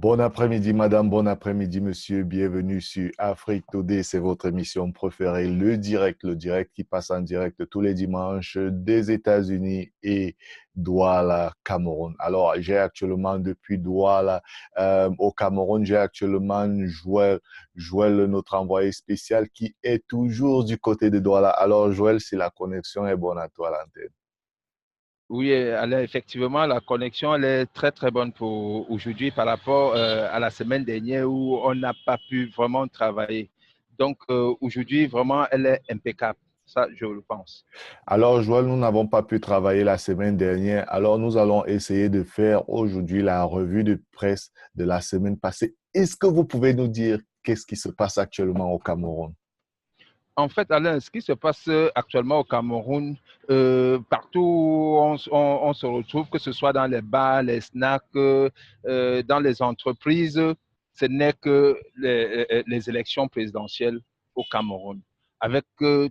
Bon après-midi, madame, bon après-midi, monsieur. Bienvenue sur Afrique Today. C'est votre émission préférée, le direct qui passe en direct tous les dimanches des États-Unis et Douala, Cameroun. Alors, j'ai actuellement depuis Douala au Cameroun, j'ai actuellement Joël, notre envoyé spécial, qui est toujours du côté de Douala. Alors, Joël, si la connexion est bonne à toi, à l'antenne. Oui, effectivement, la connexion elle est très, très bonne pour aujourd'hui par rapport à la semaine dernière où on n'a pas pu vraiment travailler. Donc, aujourd'hui, vraiment, elle est impeccable. Ça, je le pense. Alors, Joël, nous n'avons pas pu travailler la semaine dernière. Alors, nous allons essayer de faire aujourd'hui la revue de presse de la semaine passée. Est-ce que vous pouvez nous dire qu'est-ce qui se passe actuellement au Cameroun? En fait, Alain, ce qui se passe actuellement au Cameroun, partout où on se retrouve, que ce soit dans les bars, les snacks, dans les entreprises, ce n'est que les élections présidentielles au Cameroun, avec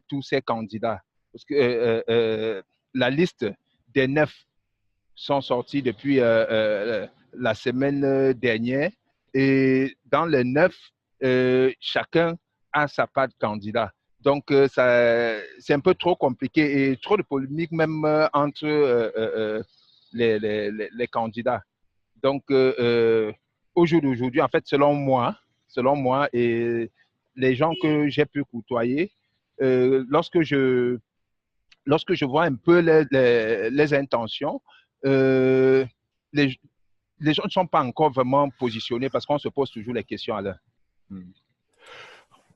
tous ces candidats. Parce que la liste des 9 sont sortis depuis la semaine dernière et dans les 9, chacun a sa part de candidat. Donc, c'est un peu trop compliqué et trop de polémiques même entre les candidats. Donc, au jour d'aujourd'hui, en fait, selon moi et les gens que j'ai pu côtoyer, lorsque je vois un peu les intentions, euh, les, les gens ne sont pas encore vraiment positionnés parce qu'on se pose toujours les questions à l'heure.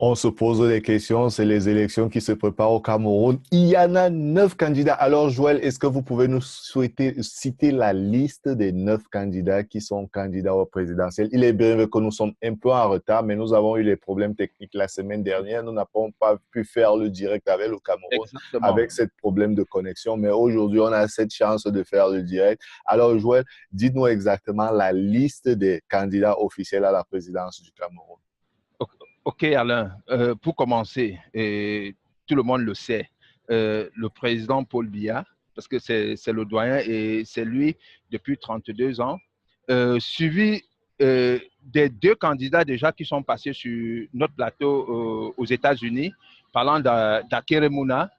On se pose des questions, c'est les élections qui se préparent au Cameroun. Il y en a 9 candidats. Alors, Joël, est-ce que vous pouvez nous citer la liste des 9 candidats qui sont candidats au présidentiel? Il est bien vrai que nous sommes un peu en retard, mais nous avons eu des problèmes techniques la semaine dernière. Nous n'avons pas pu faire le direct avec le Cameroun Exactement. avec ce problème de connexion, mais aujourd'hui, on a cette chance de faire le direct. Alors, Joël, dites-nous exactement la liste des candidats officiels à la présidence du Cameroun. OK, Alain. Pour commencer, et tout le monde le sait, le président Paul Biya, parce que c'est le doyen et c'est lui depuis 32 ans, suivi des 2 candidats déjà qui sont passés sur notre plateau aux États-Unis, parlant d'Akere Mouna,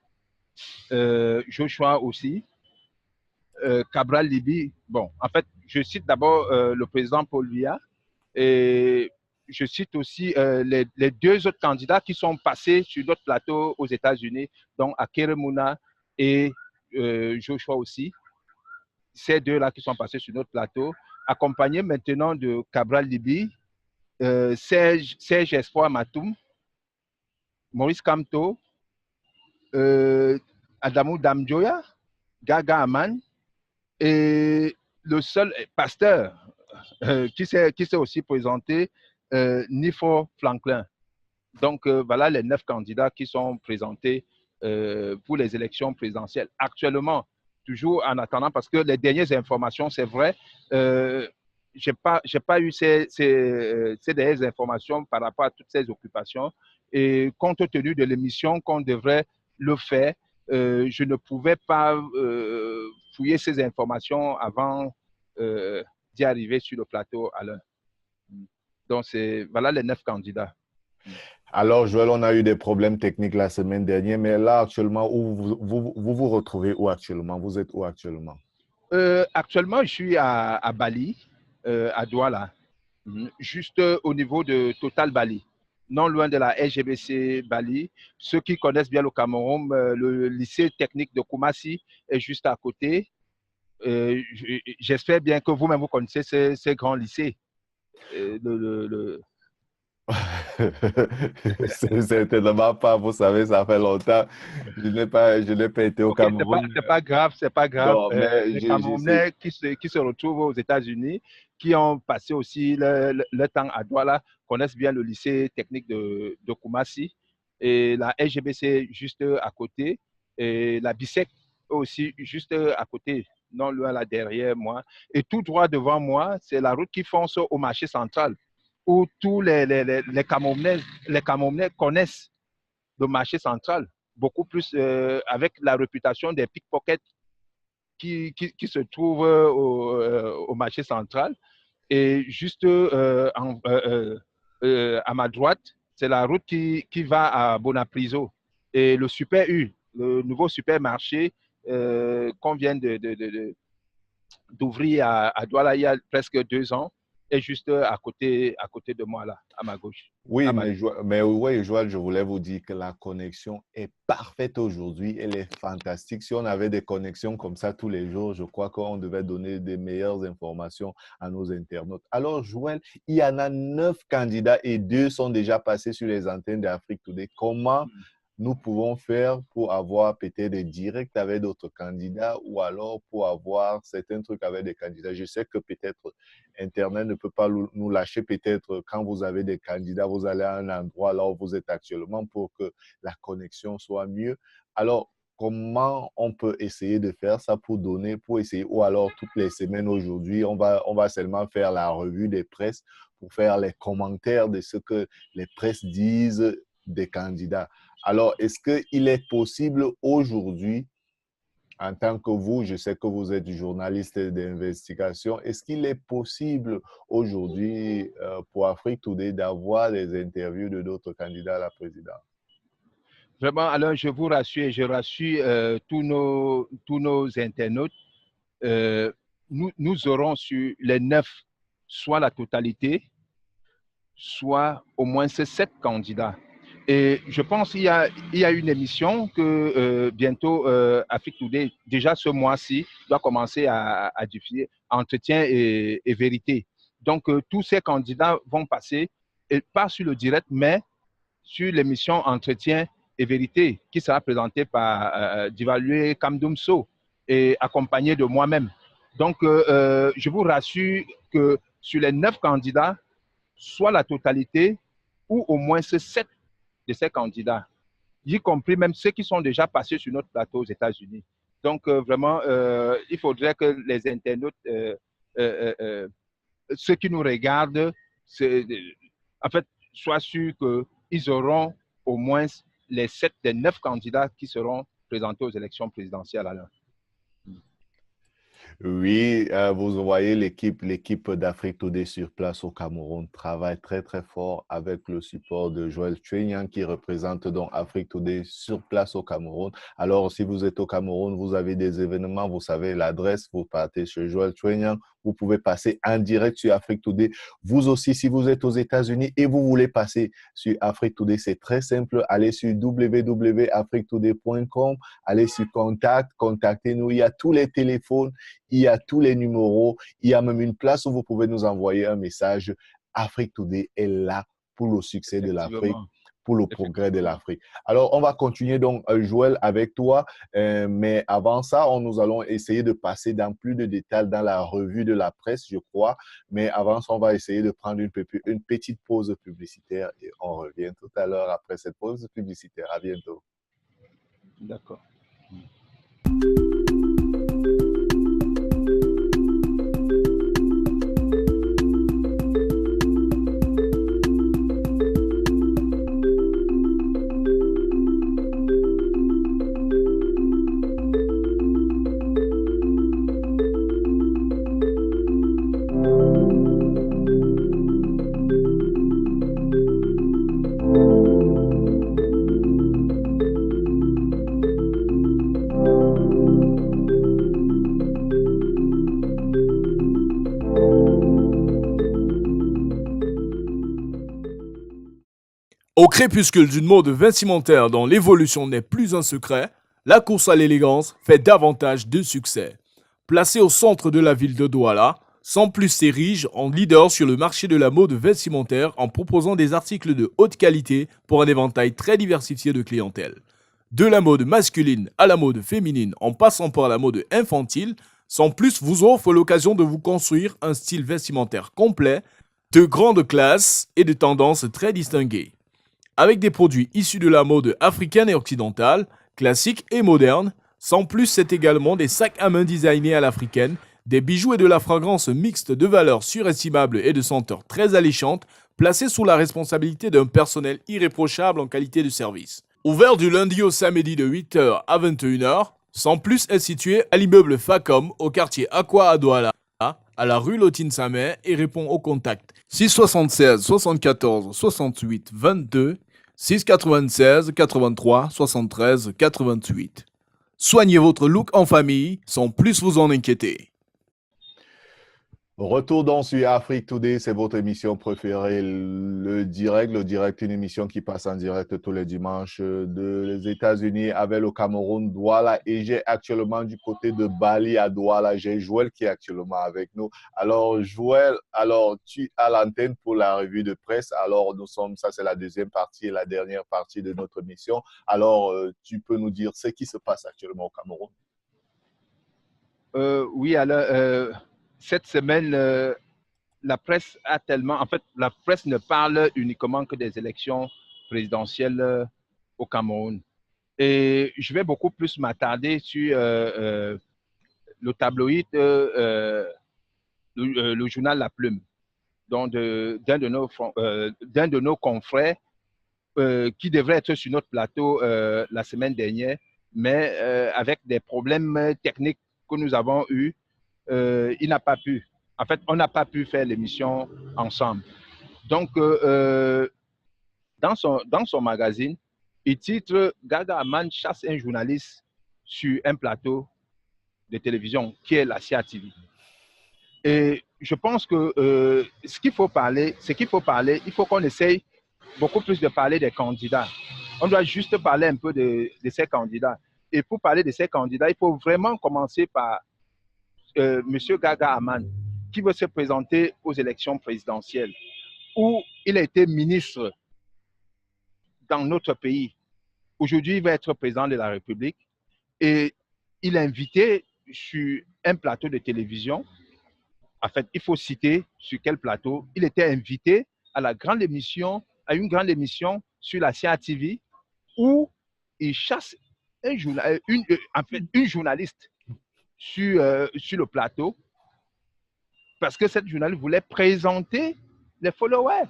Joshua aussi, Cabral Libi. Bon, en fait, je cite d'abord le président Paul Biya et je cite aussi les 2 autres candidats qui sont passés sur notre plateau aux États-Unis, donc Akere Mouna et Joshua aussi. Ces 2-là qui sont passés sur notre plateau, accompagnés maintenant de Cabral Libi, Serge Espoir Matoum, Maurice Kamto, Adamou Damjoya, Gaga Aman et le seul pasteur qui s'est aussi présenté, Nifo Franklin. Donc, voilà les 9 candidats qui sont présentés pour les élections présidentielles. Actuellement, toujours en attendant, parce que les dernières informations, c'est vrai, j'ai pas eu ces dernières informations par rapport à toutes ces occupations. Et compte tenu de l'émission qu'on devrait le faire, je ne pouvais pas fouiller ces informations avant d'y arriver sur le plateau à l'heure. Donc, voilà les 9 candidats. Alors, Joël, on a eu des problèmes techniques la semaine dernière, mais là, actuellement, où vous retrouvez où actuellement? Vous êtes où actuellement? Actuellement, je suis à Bali, à Douala, juste au niveau de Total Bali, non loin de la SGBC Bali. Ceux qui connaissent bien le Cameroun, le lycée technique de Koumassi est juste à côté. J'espère bien que vous-même, vous connaissez ces grands lycées. Le... C'est certainement pas, vous savez, ça fait longtemps. Je n'ai pas été au Ok, Cameroun. c'est pas grave, c'est pas grave. Non, mais Les je sais. Camerounais qui se retrouvent aux États-Unis, qui ont passé aussi le temps à Douala, connaissent bien le lycée technique de Koumassi et la SGBC juste à côté et la BICEC aussi juste à côté, non loin là derrière moi. Et tout droit devant moi, c'est la route qui fonce au marché central où tous les Camerounais connaissent le marché central, beaucoup plus avec la réputation des pickpockets qui se trouvent au marché central. Et juste à ma droite, c'est la route qui va à Bonapriso. Et le Super U, le nouveau supermarché qu'on vient d'ouvrir à Douala il y a presque 2 ans, est juste à côté de moi, là, à ma gauche. Oui, À ma... mais oui, Joël, je voulais vous dire que la connexion est parfaite aujourd'hui. Elle est fantastique. Si on avait des connexions comme ça tous les jours, je crois qu'on devait donner des meilleures informations à nos internautes. Alors, Joël, il y en a 9 candidats et 2 sont déjà passés sur les antennes d'Afrique Today. Comment nous pouvons faire pour avoir peut-être des directs avec d'autres candidats ou alors pour avoir certains trucs avec des candidats? Je sais que peut-être Internet ne peut pas nous lâcher. Peut-être quand vous avez des candidats, vous allez à un endroit là où vous êtes actuellement pour que la connexion soit mieux. Alors, comment on peut essayer de faire ça pour essayer, ou alors toutes les semaines aujourd'hui, on va seulement faire la revue des presses pour faire les commentaires de ce que les presses disent des candidats. Alors, est-ce qu'il est possible aujourd'hui, en tant que vous, je sais que vous êtes journaliste d'investigation, est-ce qu'il est possible aujourd'hui pour Afrique Today d'avoir des interviews de d'autres candidats à la présidence? Vraiment, alors je vous rassure, je rassure tous nos internautes. Nous aurons sur les 9, soit la totalité, soit au moins ces 7 candidats. Et je pense qu'il y a une émission que bientôt Afrique Today, déjà ce mois-ci, doit commencer à diffuser, Entretien et vérité. Donc, tous ces candidats vont passer, et pas sur le direct, mais sur l'émission Entretien et vérité, qui sera présentée par Divalué Kamdoumso et accompagné de moi-même. Donc, je vous rassure que sur les 9 candidats, soit la totalité ou au moins 7 de ces candidats, y compris même ceux qui sont déjà passés sur notre plateau aux États-Unis. Donc, vraiment, il faudrait que les internautes, ceux qui nous regardent, en fait, soient sûrs qu'ils auront au moins les 7 des 9 candidats qui seront présentés aux élections présidentielles à l'heure. Oui, vous voyez l'équipe d'Afrique Today sur place au Cameroun travaille très très fort avec le support de Joël Chuenyan qui représente donc Afrique Today sur place au Cameroun. Alors, si vous êtes au Cameroun, vous avez des événements, vous savez l'adresse, vous partez chez Joël Chuenyan, vous pouvez passer en direct sur Afrique Today. Vous aussi, si vous êtes aux États-Unis et vous voulez passer sur Afrique Today, c'est très simple. Allez sur www.afriquetoday.com, allez sur Contact, contactez-nous. Il y a tous les téléphones, il y a tous les numéros, il y a même une place où vous pouvez nous envoyer un message. Afrique Today est là pour le succès de l'Afrique, pour le progrès de l'Afrique. Alors, on va continuer donc, Joël, avec toi. Mais avant ça, nous allons essayer de passer dans plus de détails dans la revue de la presse, je crois. Mais avant ça, on va essayer de prendre une petite pause publicitaire et on revient tout à l'heure après cette pause publicitaire. À bientôt. D'accord. Au crépuscule d'une mode vestimentaire dont l'évolution n'est plus un secret, la course à l'élégance fait davantage de succès. Placée au centre de la ville de Douala, Sans Plus s'érige en leader sur le marché de la mode vestimentaire en proposant des articles de haute qualité pour un éventail très diversifié de clientèle. De la mode masculine à la mode féminine en passant par la mode infantile, Sans Plus vous offre l'occasion de vous construire un style vestimentaire complet, de grande classe et de tendances très distinguées. Avec des produits issus de la mode africaine et occidentale, classiques et modernes, Sans Plus c'est également des sacs à main designés à l'africaine, des bijoux et de la fragrance mixte de valeurs surestimables et de senteurs très alléchantes, placés sous la responsabilité d'un personnel irréprochable en qualité de service. Ouvert du lundi au samedi de 8h à 21h, Sans Plus est situé à l'immeuble Facom au quartier Aqua à Douala, à la rue Lotine-Samet et répond au contact 676 74 68 22 696 83 73 88. Soignez votre look en famille sans plus vous en inquiéter. Retour donc sur Afrique Today, c'est votre émission préférée, le direct. Le direct, une émission qui passe en direct tous les dimanches des États-Unis avec le Cameroun, Douala. Et j'ai actuellement du côté de Bali à Douala, j'ai Joël qui est actuellement avec nous. Alors Joël, tu as l'antenne pour la revue de presse. Alors ça c'est la deuxième partie et la dernière partie de notre émission. Alors tu peux nous dire ce qui se passe actuellement au Cameroun? Oui, alors, cette semaine, la presse a tellement... En fait, la presse ne parle uniquement que des élections présidentielles au Cameroun. Et je vais beaucoup plus m'attarder sur le tabloïd, le journal La Plume, d'un de nos confrères qui devrait être sur notre plateau la semaine dernière, mais avec des problèmes techniques que nous avons eus, il n'a pas pu. En fait, on n'a pas pu faire l'émission ensemble. Donc, dans son magazine, il titre Gaga Aman chasse un journaliste sur un plateau de télévision qui est la CIA TV. Et je pense que ce qu'il faut parler, il faut qu'on essaye beaucoup plus de parler des candidats. On doit juste parler un peu de ces candidats. Et pour parler de ces candidats, il faut vraiment commencer par M. Gaga Aman, qui veut se présenter aux élections présidentielles, où il a été ministre dans notre pays. Aujourd'hui, il va être président de la République et il est invité sur un plateau de télévision. En fait, il faut citer sur quel plateau. Il était invité à une grande émission sur la CIA TV où il chasse une journaliste sur le plateau parce que cette journaliste voulait présenter les followers.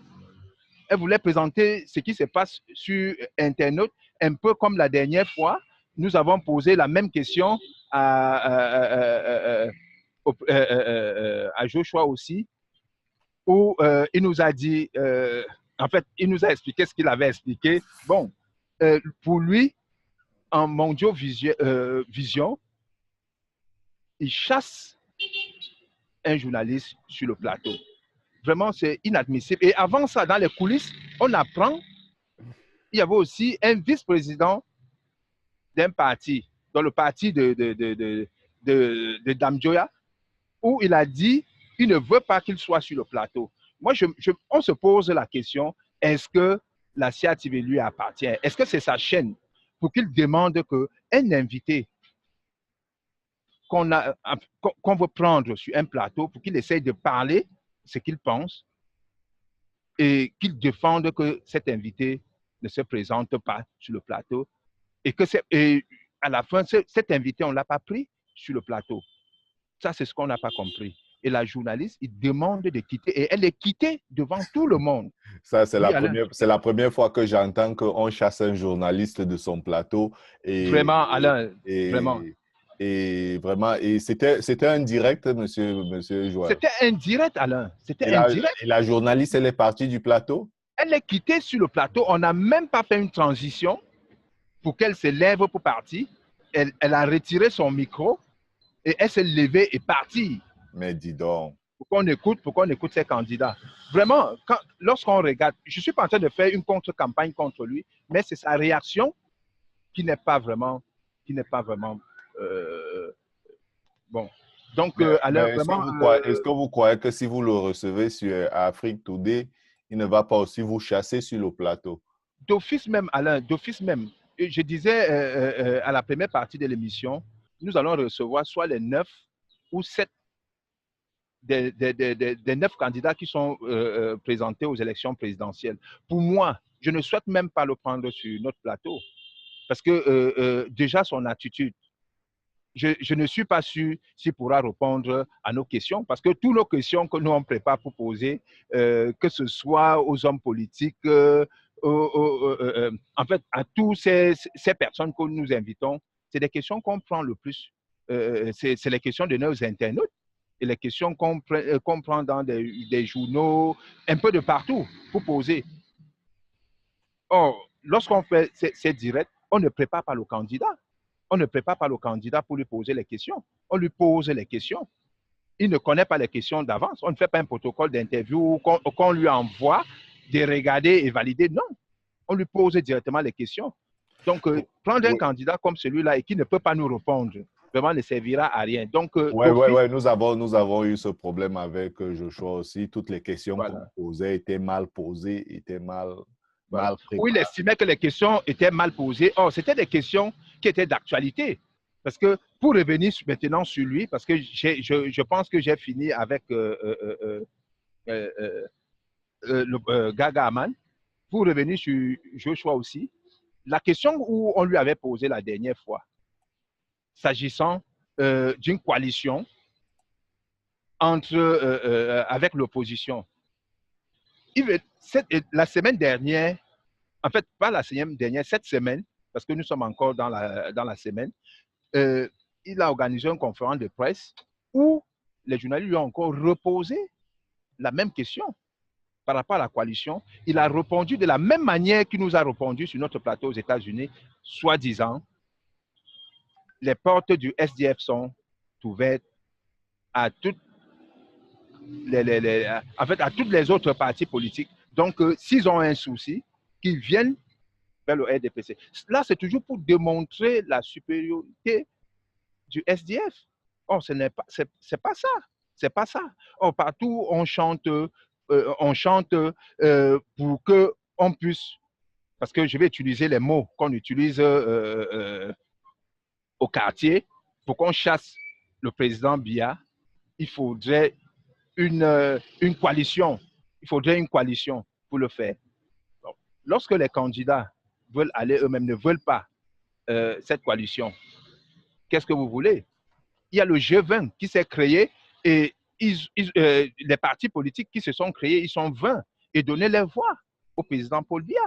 Elle voulait présenter ce qui se passe sur Internet, un peu comme la dernière fois. Nous avons posé la même question à Joshua aussi, où il nous a dit, en fait, il nous a expliqué ce qu'il avait expliqué. Bon, pour lui, en Mondio Vision, il chasse un journaliste sur le plateau. Vraiment, c'est inadmissible. Et avant ça, dans les coulisses, on apprend, il y avait aussi un vice-président d'un parti, dans le parti de Damjoya, où il a dit qu'il ne veut pas qu'il soit sur le plateau. Moi, on se pose la question, est-ce que la CIA TV lui appartient? Est-ce que c'est sa chaîne pour qu'il demande qu'un invité qu'on veut prendre sur un plateau pour qu'il essaye de parler ce qu'il pense et qu'il défende que cet invité ne se présente pas sur le plateau et à la fin, cet invité, on ne l'a pas pris sur le plateau. Ça, c'est ce qu'on n'a pas compris. Et la journaliste, il demande de quitter et elle est quittée devant tout le monde. Ça, c'est la première fois que j'entends qu'on chasse un journaliste de son plateau. Vraiment, Alain, vraiment. Et vraiment, et c'était un direct, monsieur Joël. C'était indirect, Alain. C'était indirect. Et la journaliste, elle est partie du plateau? Elle est quittée sur le plateau. On n'a même pas fait une transition pour qu'elle se lève pour partir. Elle a retiré son micro et elle s'est levée et partie. Mais dis donc. Pour qu'on écoute ces candidats. Vraiment, lorsqu'on regarde, je ne suis pas en train de faire une contre-campagne contre lui, mais c'est sa réaction qui n'est pas vraiment bon. Donc, est-ce que vous croyez que si vous le recevez sur Afrique Today, il ne va pas aussi vous chasser sur le plateau? D'office même, Alain, d'office même. Je disais à la première partie de l'émission, nous allons recevoir soit les 9 ou 7 des 9 candidats qui sont présentés aux élections présidentielles. Pour moi, je ne souhaite même pas le prendre sur notre plateau parce que déjà son attitude, je ne suis pas sûr s'il pourra répondre à nos questions parce que toutes nos questions que nous on prépare pour poser, que ce soit aux hommes politiques, en fait, à toutes ces personnes que nous invitons, c'est des questions qu'on prend le plus. C'est les questions de nos internautes. et les questions qu'on prend dans des journaux, un peu de partout pour poser. Or, lorsqu'on fait ces directs, on ne prépare pas le candidat. On ne prépare pas le candidat pour lui poser les questions. On lui pose les questions. Il ne connaît pas les questions d'avance. On ne fait pas un protocole d'interview qu'on lui envoie de regarder et valider. Non, on lui pose directement les questions. Donc, prendre un candidat comme celui-là et qui ne peut pas nous répondre, vraiment ne servira à rien. Donc, ouais, nous avons eu ce problème avec Joshua aussi. Toutes les questions qu'on posait étaient mal posées, étaient mal préparées. Oui, il estimait que les questions étaient mal posées. Or, c'était des questions qui étaient d'actualité. Parce que pour revenir maintenant sur lui, parce que je pense que j'ai fini avec Gaga Aman, pour revenir sur Joshua aussi, la question où on lui avait posé la dernière fois, s'agissant d'une coalition avec l'opposition. La semaine dernière, en fait, pas la semaine dernière, cette semaine, parce que nous sommes encore dans la semaine, il a organisé une conférence de presse où les journalistes lui ont encore reposé la même question par rapport à la coalition. Il a répondu de la même manière qu'il nous a répondu sur notre plateau aux États-Unis, soi-disant, les portes du SDF sont ouvertes à toutes à toutes les autres partis politiques. Donc, s'ils ont un souci, qu'ils viennent vers le RDPC. Là, c'est toujours pour démontrer la supériorité du SDF. Or, ce n'est pas, c'est pas ça. C'est pas ça. Or, partout, on chante pour qu'on puisse, parce que je vais utiliser les mots qu'on utilise au quartier, pour qu'on chasse le président Biya, il faudrait une coalition. Il faudrait une coalition pour le faire. Donc, lorsque les candidats veulent aller eux-mêmes, ne veulent pas cette coalition, qu'est-ce que vous voulez? Il y a le G20 qui s'est créé et les partis politiques qui se sont créés, ils sont 20 et donner les voix au président Paul Biya.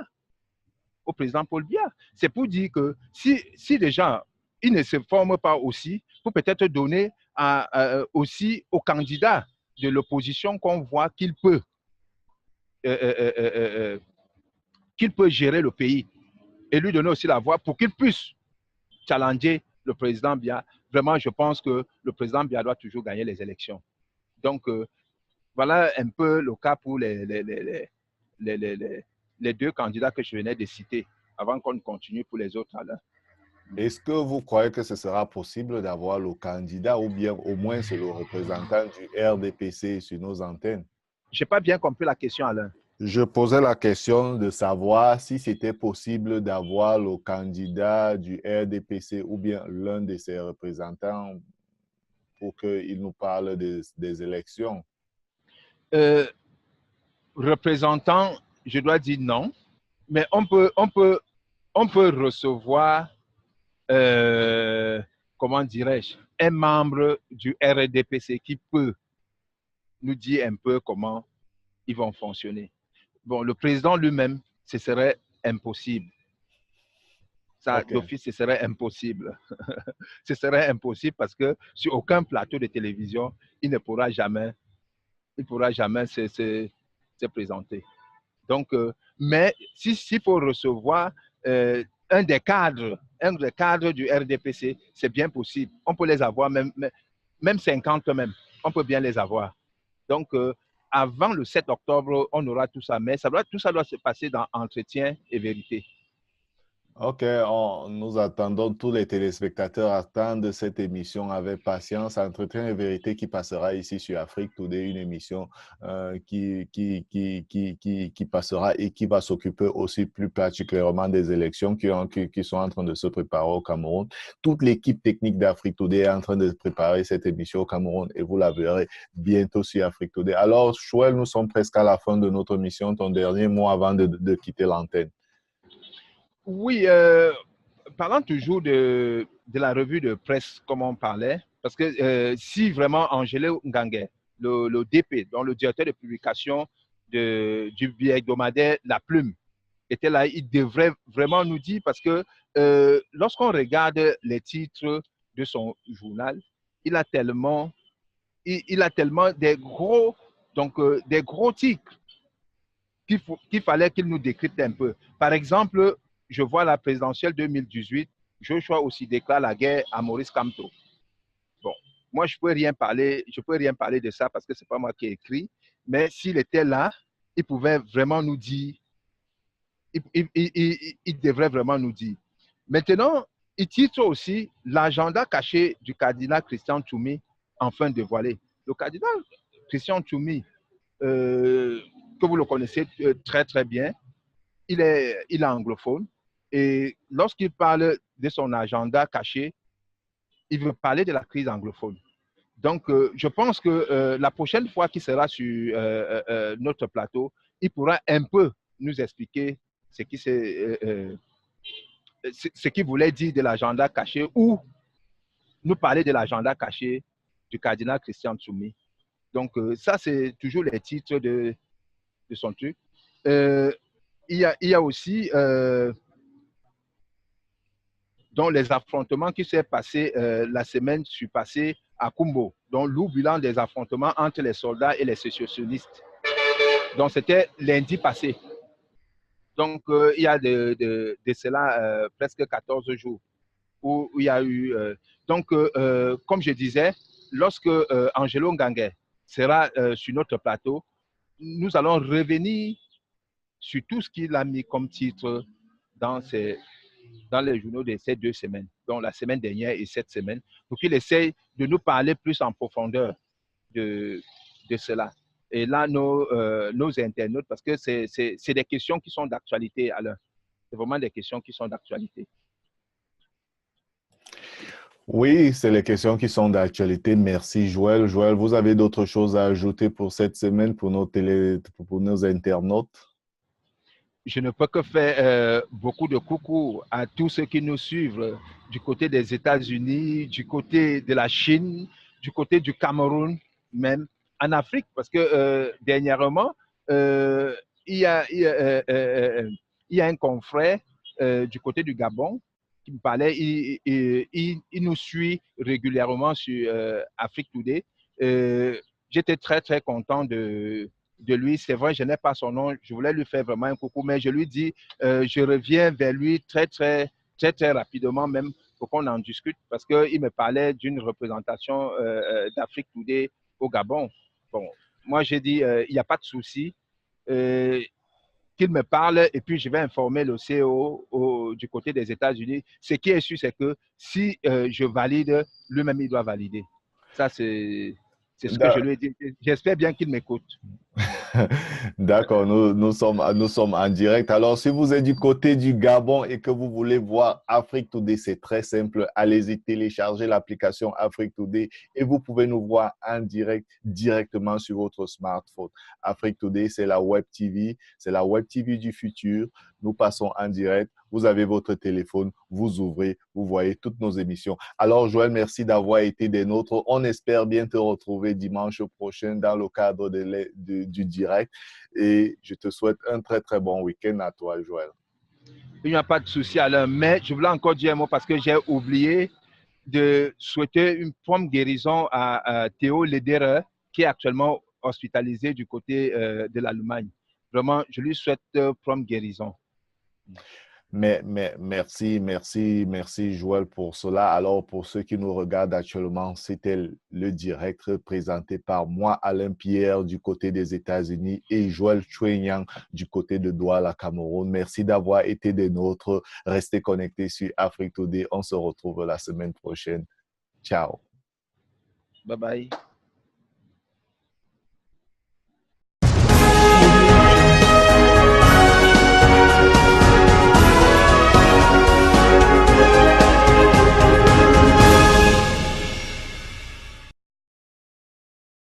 Au président Paul Biya. C'est pour dire que si déjà ils ne se forment pas aussi, pour peut-être donner aussi aux candidats de l'opposition qu'on voit qu'il peut gérer le pays et lui donner aussi la voix pour qu'il puisse challenger le président Biya. Vraiment, je pense que le président Biya doit toujours gagner les élections. Donc, voilà un peu le cas pour les deux candidats que je venais de citer, avant qu'on continue pour les autres. Est-ce que vous croyez que ce sera possible d'avoir le candidat ou bien au moins c'est le représentant du RDPC sur nos antennes? Je n'ai pas bien compris la question, Alain. Je posais la question de savoir si c'était possible d'avoir le candidat du RDPC ou bien l'un de ses représentants pour qu'il nous parle des élections. Représentant, je dois dire non, mais on peut recevoir, comment dirais-je, un membre du RDPC qui peut nous dire un peu comment ils vont fonctionner. Bon, le président lui-même, ce serait impossible. Ça, d'office, ce serait impossible. Ce serait impossible parce que sur aucun plateau de télévision, il ne pourra jamais se présenter. Donc, mais s'il faut recevoir un des cadres du RDPC, c'est bien possible. On peut les avoir, même 50 même. On peut bien les avoir. Donc, avant le 7 octobre, on aura tout ça. Mais tout ça doit se passer dans Entretien et Vérité. OK, nous attendons, tous les téléspectateurs attendent cette émission avec patience. Entretien et Vérité qui passera ici sur Afrique Today, une émission qui passera et qui va s'occuper aussi plus particulièrement des élections qui sont en train de se préparer au Cameroun. Toute l'équipe technique d'Afrique Today est en train de préparer cette émission au Cameroun et vous la verrez bientôt sur Afrique Today. Alors, Joël, nous sommes presque à la fin de notre émission. Ton dernier mot avant de quitter l'antenne. Oui, parlant toujours de la revue de presse, comme on parlait, parce que si vraiment Angélé Ngangué, le DP, donc le directeur de publication du hebdomadaire La Plume, était là, il devrait vraiment nous dire, parce que lorsqu'on regarde les titres de son journal, il a tellement il a tellement des gros titres qu'il fallait qu'il nous décrypte un peu. Par exemple, je vois la présidentielle 2018, Joshua aussi déclare la guerre à Maurice Kamto. Bon, moi, je peux rien parler de ça parce que c'est pas moi qui ai écrit, mais s'il était là, il pouvait vraiment nous dire, il devrait vraiment nous dire. Maintenant, il titre aussi l'agenda caché du cardinal Christian Tchoumi, enfin dévoilé. Le cardinal Christian Tchoumi, que vous le connaissez très très bien, il est anglophone et lorsqu'il parle de son agenda caché, il veut parler de la crise anglophone. Donc, je pense que la prochaine fois qu'il sera sur notre plateau, il pourra un peu nous expliquer ce qu'il voulait dire de l'agenda caché ou nous parler de l'agenda caché du cardinal Christian Tchoumi. Donc, ça, c'est toujours les titres de son truc. Il y a aussi dans les affrontements qui s'est passé la semaine surpassée à Kumbo, donc le bilan des affrontements entre les soldats et les sécessionnistes. Donc, c'était lundi passé. Donc, il y a de cela presque 14 jours où il y a eu... donc, comme je disais, lorsque Angelo Ngangué sera sur notre plateau, nous allons revenir sur tout ce qu'il a mis comme titre dans les journaux de ces 2 semaines, donc la semaine dernière et cette semaine, pour qu'il essaye de nous parler plus en profondeur de cela. Et là, nos internautes, parce que c'est des questions qui sont d'actualité, Alain. C'est vraiment des questions qui sont d'actualité. Oui, c'est les questions qui sont d'actualité. Merci, Joël. Joël, vous avez d'autres choses à ajouter pour cette semaine pour nos internautes? Je ne peux que faire beaucoup de coucou à tous ceux qui nous suivent du côté des États-Unis, du côté de la Chine, du côté du Cameroun, même en Afrique, parce que dernièrement, il y a un confrère du côté du Gabon qui me parlait, il nous suit régulièrement sur Afrique Today. J'étais très, très content de lui. C'est vrai, je n'ai pas son nom. Je voulais lui faire vraiment un coucou, mais je lui dis, je reviens vers lui très, très, très, très rapidement même pour qu'on en discute parce qu'il me parlait d'une représentation d'Afrique Today au Gabon. Bon, moi, j'ai dit, il n'y a pas de souci. Qu'il me parle et puis je vais informer le CEO du côté des États-Unis. Ce qui est sûr, c'est que si je valide, lui-même, il doit valider. Ça, c'est ce que je lui ai dit. J'espère bien qu'il m'écoute. D'accord, nous sommes en direct. Alors, si vous êtes du côté du Gabon et que vous voulez voir Afrique Today, c'est très simple. Allez-y, téléchargez l'application Afrique Today et vous pouvez nous voir en direct directement sur votre smartphone. Afrique Today, c'est la Web TV, c'est la Web TV du futur. Nous passons en direct. Vous avez votre téléphone, vous ouvrez, vous voyez toutes nos émissions. Alors, Joël, merci d'avoir été des nôtres. On espère bien te retrouver dimanche prochain dans le cadre du direct. Et je te souhaite un très, très bon week-end à toi, Joël. Il n'y a pas de souci, Alain. Mais je voulais encore dire un mot parce que j'ai oublié de souhaiter une prompte guérison à Théo Lederer, qui est actuellement hospitalisé du côté de l'Allemagne. Vraiment, je lui souhaite prompte guérison. Mais merci Joël pour cela. Alors pour ceux qui nous regardent actuellement, c'était le direct présenté par moi, Alain Pierre du côté des États-Unis et Joël Chouenyang du côté de Douala, Cameroun. Merci d'avoir été des nôtres. Restez connectés sur Afrique Today. On se retrouve la semaine prochaine. Ciao. Bye bye.